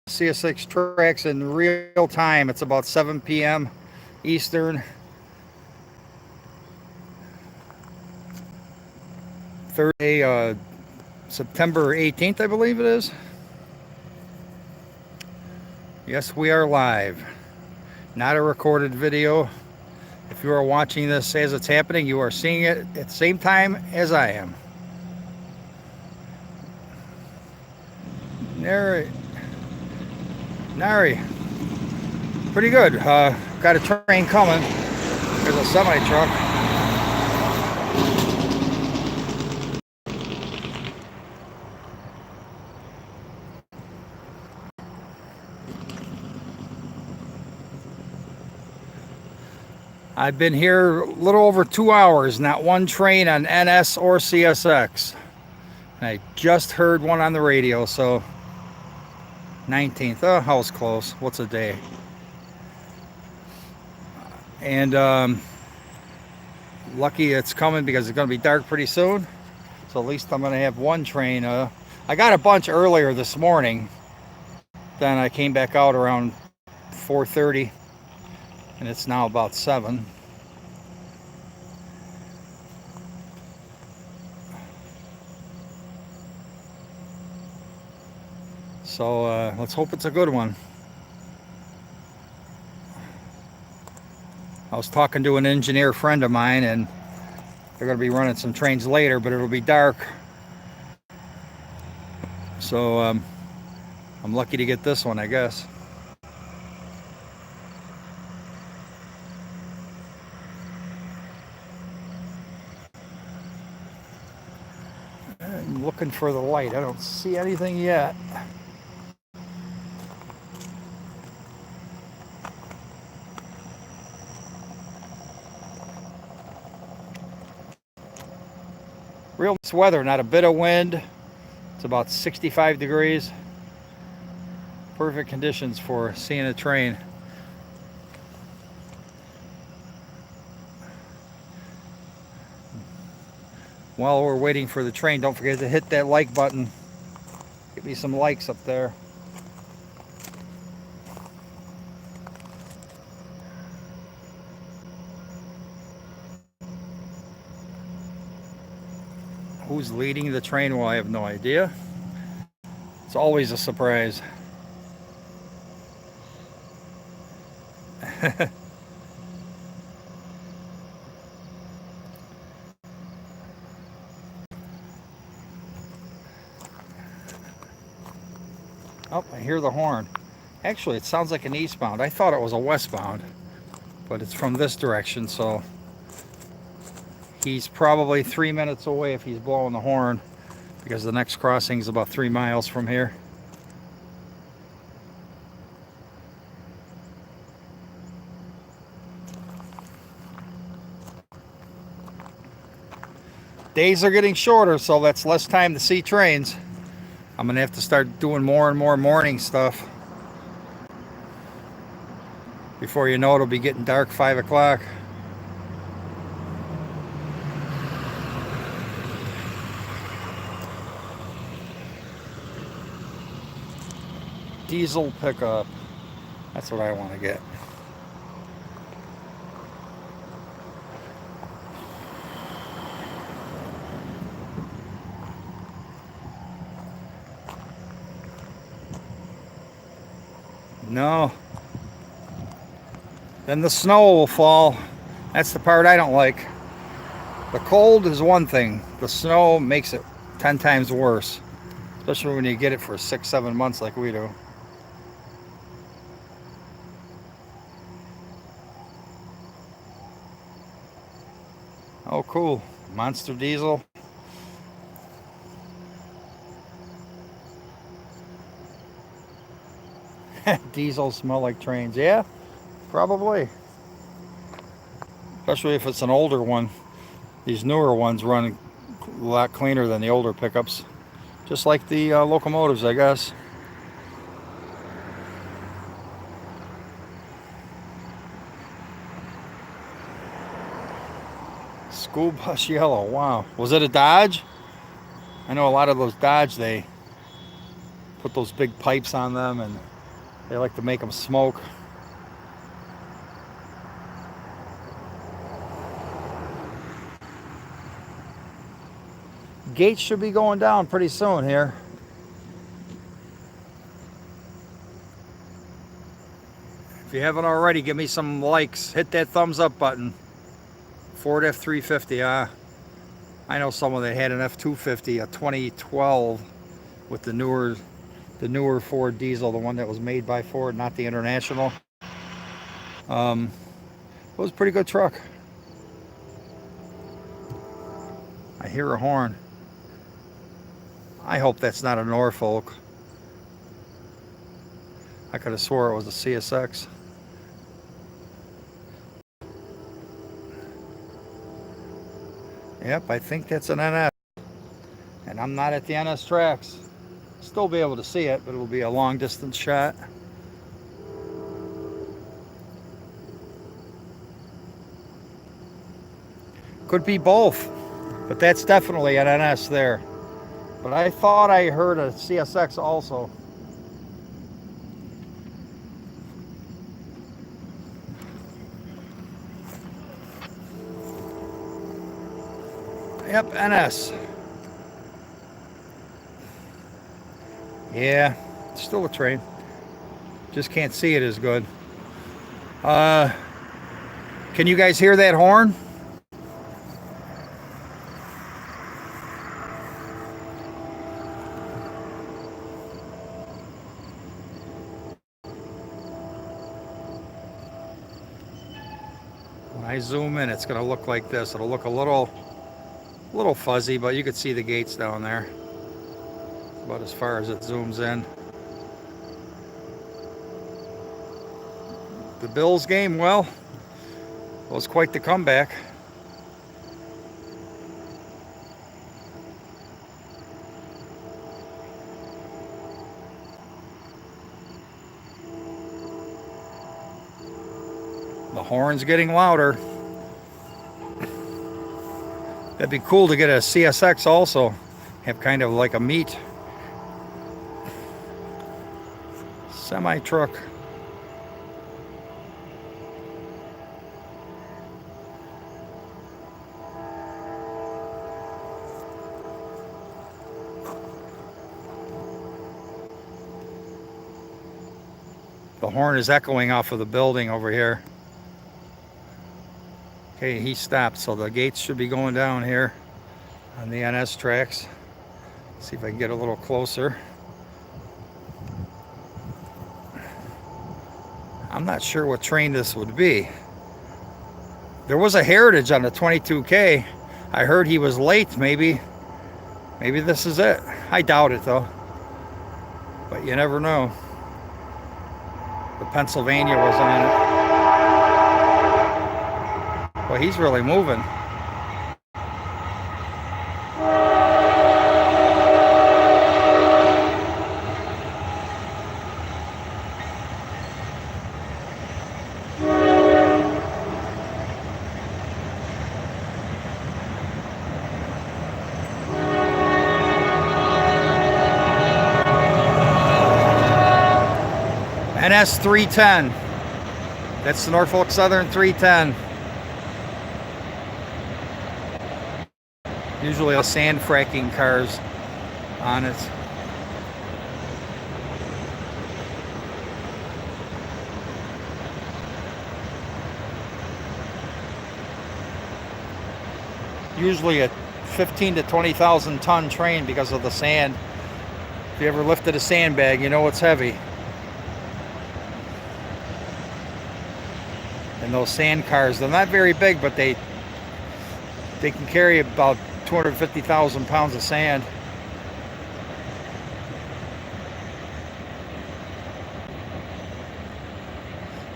CSX tracks in real time. It's about 7 p.m. Eastern. Thursday, September 18th, I believe it is. Yes, we are live. Not a recorded video. If you are watching this as it's happening, you are seeing it at the same time as I am. Nary. Pretty good. Got a train coming. There's a semi-truck. I've been here a little over 2 hours, not one train on NS or CSX. And I just heard one on the radio, so 19th. Oh, I was close. What's a day? And lucky it's coming because it's going to be dark pretty soon. So at least I'm going to have one train. I got a bunch earlier this morning. Then I came back out around 4:30. And it's now about 7. So let's hope it's a good one. I was talking to an engineer friend of mine, and they're going to be running some trains later, but it'll be dark. So I'm lucky to get this one, I guess. I'm looking for the light. I don't see anything yet. Real nice weather, not a bit of wind. It's about 65 degrees. Perfect conditions for seeing a train. While we're waiting for the train, don't forget to hit that like button. Give me some likes up there. Who's leading the train? Well, I have no idea. It's always a surprise. Oh, I hear the horn. Actually, it sounds like an eastbound. I thought it was a westbound, but it's from this direction, so he's probably 3 minutes away if he's blowing the horn, because the next crossing is about 3 miles from here. Days are getting shorter, so that's less time to see trains. I'm gonna have to start doing more and more morning stuff. Before you know it, it'll be getting dark 5 o'clock. Diesel pickup. That's what I want to get. No. Then the snow will fall. That's the part I don't like. The cold is one thing. The snow makes it 10 times worse. Especially when you get it for 6-7 months like we do. Oh, cool. Monster diesel. Diesels smell like trains. Yeah, probably. Especially if it's an older one. These newer ones run a lot cleaner than the older pickups. Just like the locomotives, I guess. School bus yellow. Wow. Was it a Dodge? I know a lot of those Dodge, they put those big pipes on them and They like to make them smoke. Gates should be going down pretty soon here. If you haven't already, give me some likes. Hit that thumbs up button. Ford F350. I know someone that had an F250, a 2012, with the newer Ford diesel, the one that was made by Ford, not the International. It was a pretty good truck. I hear a horn. I hope that's not a Norfolk. I could have swore it was a CSX. Yep, I think that's an NS. And I'm not at the NS tracks. Still be able to see it, but it'll be a long distance shot. Could be both, but that's definitely an NS there. But I thought I heard a CSX also. Yep, NS. Yeah, still a train. Just can't see it as good. Can you guys hear that horn? When I zoom in, it's going to look like this. It'll look a little fuzzy, but you could see the gates down there. About as far as it zooms in. The Bills game, well, was quite the comeback. The horn's getting louder. That'd be cool to get a CSX also. Have kind of like a meet. Semi-truck. The horn is echoing off of the building over here. Okay, he stopped, so the gates should be going down here on the NS tracks. See if I can get a little closer. I'm not sure what train this would be. There was a Heritage on the 22K. I heard he was late, maybe this is it. I doubt it though, but you never know. The Pennsylvania was on it. Well, he's really moving. NS 310. That's the Norfolk Southern 310. Usually a sand fracking cars on it. Usually a 15 to 20,000 ton train because of the sand. If you ever lifted a sandbag, you know it's heavy. And those sand cars, they're not very big, but they can carry about 250,000 pounds of sand.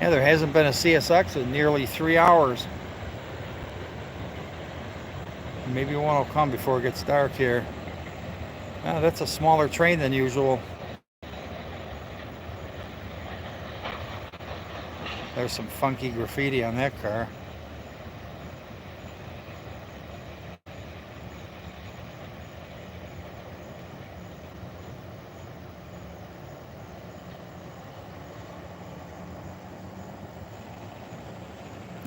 Yeah, there hasn't been a CSX in nearly 3 hours. Maybe one will come before it gets dark here. Oh, that's a smaller train than usual. There's some funky graffiti on that car.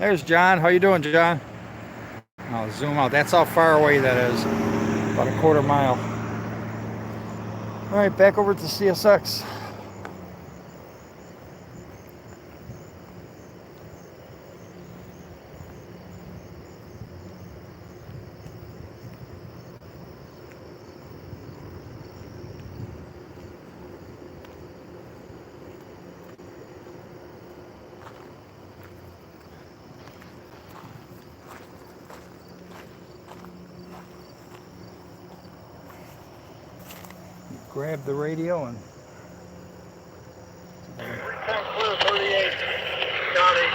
There's John. How you doing, John? I'll zoom out. That's how far away that is. About a quarter mile. All right, back over to CSX. Grab the radio and. 38, Johnny.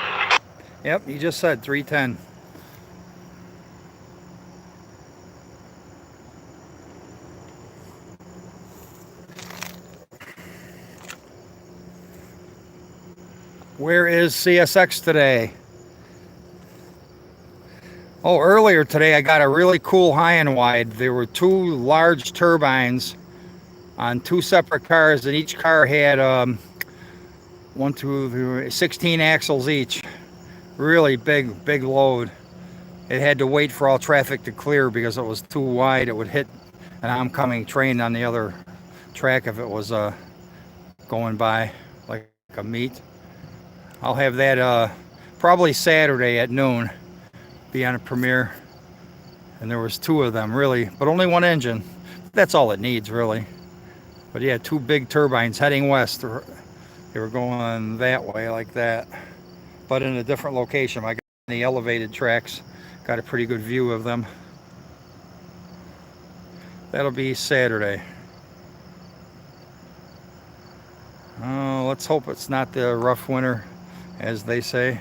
Yep, you just said 310. Where is CSX today? Oh, earlier today I got a really cool high and wide. There were two large turbines on two separate cars, and each car had 16 axles each. Really big load. It had to wait for all traffic to clear because it was too wide. It would hit an oncoming train on the other track if it was going by like a meet. I'll have that probably Saturday at noon, be on a premiere. And there was two of them, really, but only one engine. That's all it needs, really. But yeah, two big turbines heading west. They were going that way like that, but in a different location. I got the elevated tracks, got a pretty good view of them. That'll be Saturday. Oh, let's hope it's not the rough winter, as they say.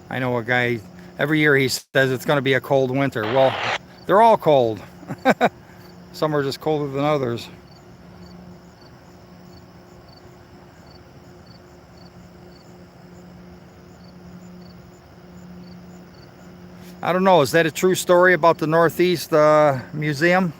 I know a guy, every year he says it's going to be a cold winter. Well, they're all cold. Some are just colder than others. I don't know, is that a true story about the Northeast Museum?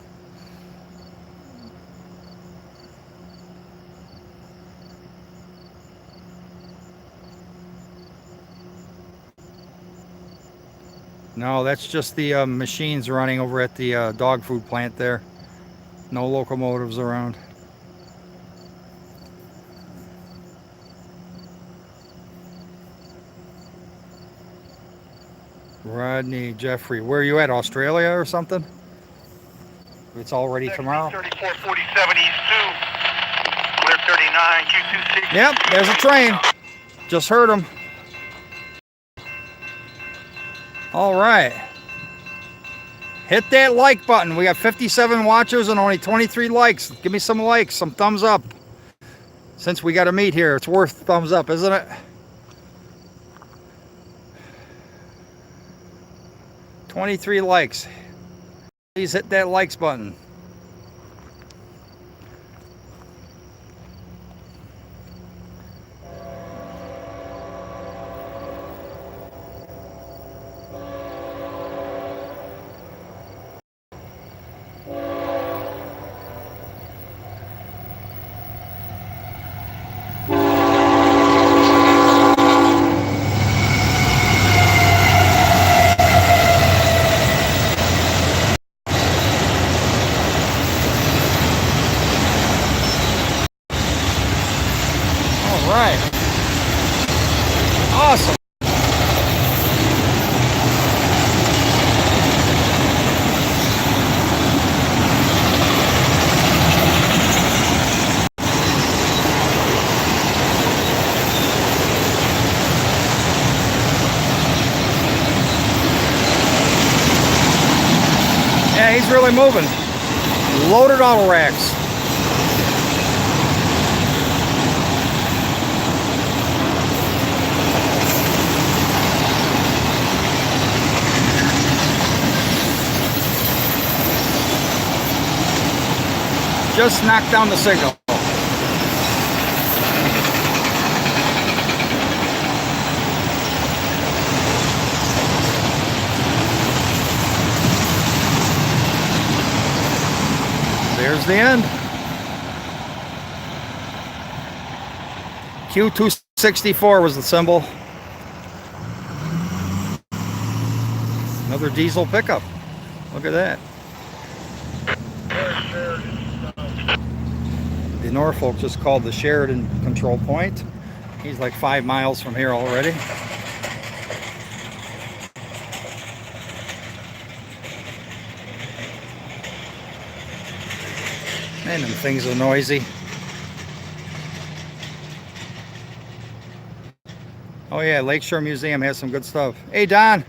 No, that's just the machines running over at the dog food plant there. No locomotives around. Rodney Jeffrey, where are you at? Australia or something? It's all ready tomorrow. 3447 East 2, clear 39, Q26. Yep, there's a train. Just heard him. All right. Hit that like button. We got 57 watchers and only 23 likes. Give me some likes, some thumbs up. Since we got to meet here, it's worth thumbs up, isn't it? 23 likes. Please hit that likes button. Right. Awesome. Yeah, he's really moving. Loaded auto racks. Just knocked down the signal. There's the end. Q264 was the symbol. Another diesel pickup. Look at that. The Norfolk just called the Sheridan control point. He's like 5 miles from here already. Man, them things are noisy. Oh yeah, Lakeshore Museum has some good stuff. Hey Don,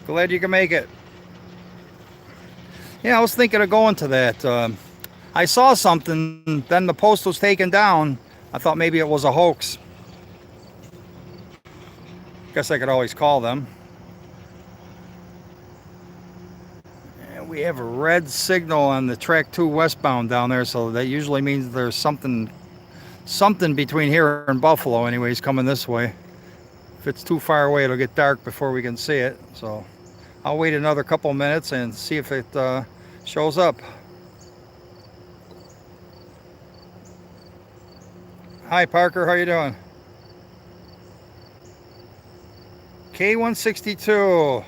glad you can make it. Yeah, I was thinking of going to that. I saw something, then the post was taken down. I thought maybe it was a hoax. Guess I could always call them. And we have a red signal on the track 2 westbound down there, so that usually means there's something between here and Buffalo anyways coming this way. If it's too far away, it'll get dark before we can see it. So I'll wait another couple minutes and see if it shows up. Hi Parker, how you doing? K162.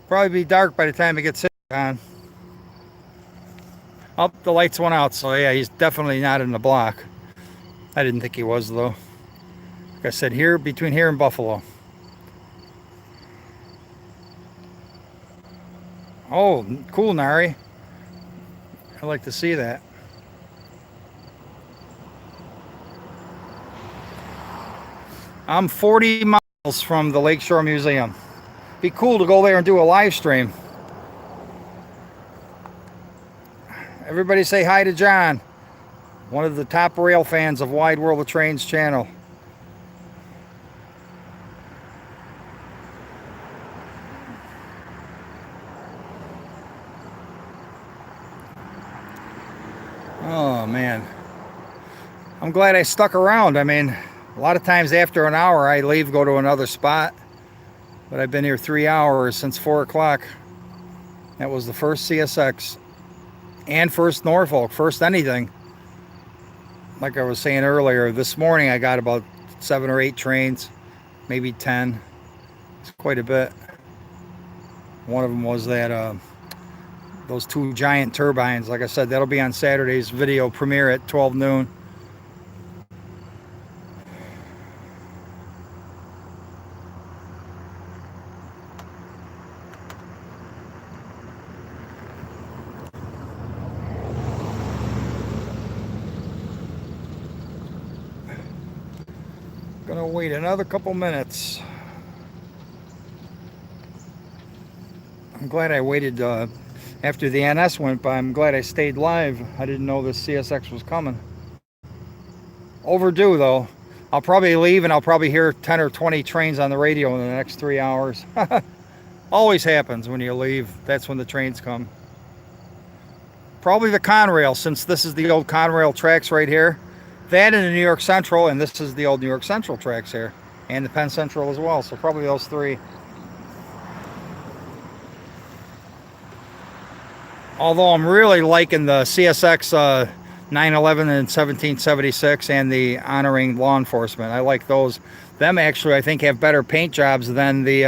Probably be dark by the time it gets on. Oh, the lights went out, so yeah, he's definitely not in the block. I didn't think he was though. Like I said, here between here and Buffalo. Oh, cool, Nari. I like to see that. I'm 40 miles from the Lakeshore Museum. Be cool to go there and do a live stream. Everybody say hi to John, one of the top rail fans of Wide World of Trains channel. Oh man, I'm glad I stuck around. I mean, a lot of times after an hour I leave, go to another spot, but I've been here 3 hours since 4 o'clock. That was the first CSX and first Norfolk, first anything. Like I was saying earlier, this morning I got about 7 or 8 trains, maybe 10. It's quite a bit. One of them was that those 2 giant turbines. Like I said, that'll be on Saturday's video premiere at 12 noon. Gonna wait another couple minutes. I'm glad I waited after the NS went by. I'm glad I stayed live. I didn't know this CSX was coming. Overdue though. I'll probably leave and I'll probably hear 10 or 20 trains on the radio in the next 3 hours. Always happens when you leave. That's when the trains come. Probably the Conrail, since this is the old Conrail tracks right here. That and the New York Central, and this is the old New York Central tracks here. And the Penn Central as well, so probably those 3. Although I'm really liking the CSX 911 and 1776 and the honoring law enforcement. I like those. Them actually, I think, have better paint jobs than the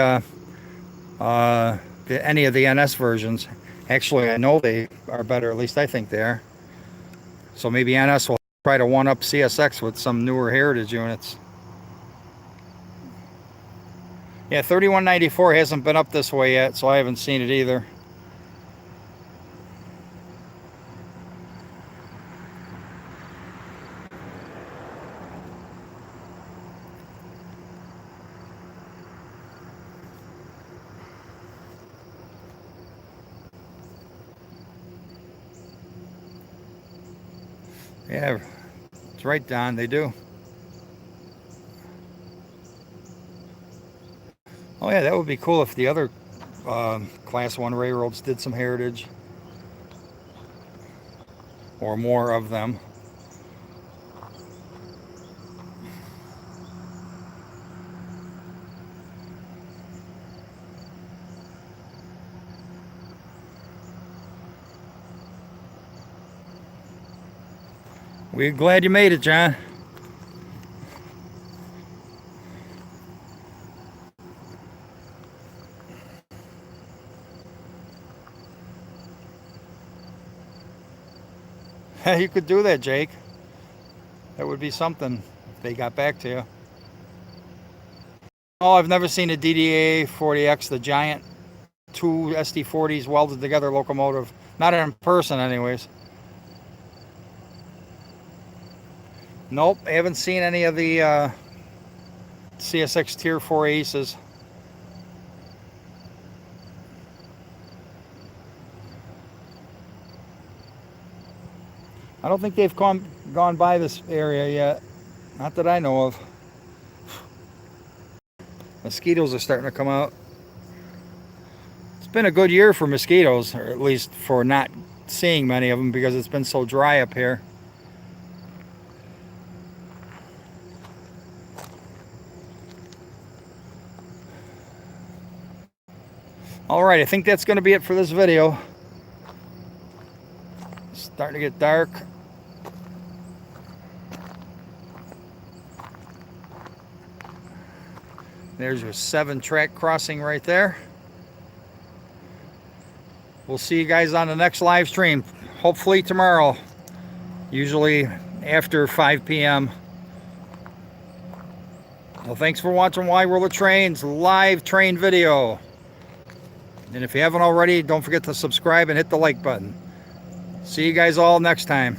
any of the NS versions. Actually, I know they are better. At least I think they are. So maybe NS will try to one-up CSX with some newer heritage units. Yeah, 3194 hasn't been up this way yet, so I haven't seen it either. Yeah, that's right, Don, they do. Oh yeah, that would be cool if the other Class 1 railroads did some heritage. Or more of them. We're glad you made it, John. You could do that, Jake. That would be something if they got back to you. Oh, I've never seen a DDA 40X, the giant two SD40s welded together locomotive. Not in person, anyways. Nope, I haven't seen any of the CSX Tier 4 Aces. I don't think they've gone by this area yet. Not that I know of. Mosquitoes are starting to come out. It's been a good year for mosquitoes, or at least for not seeing many of them because it's been so dry up here. Alright, I think that's going to be it for this video. It's starting to get dark. There's your 7-track crossing right there. We'll see you guys on the next live stream. Hopefully tomorrow. Usually after 5 p.m. Well, thanks for watching Why Roll the Trains live train video. And if you haven't already, don't forget to subscribe and hit the like button. See you guys all next time.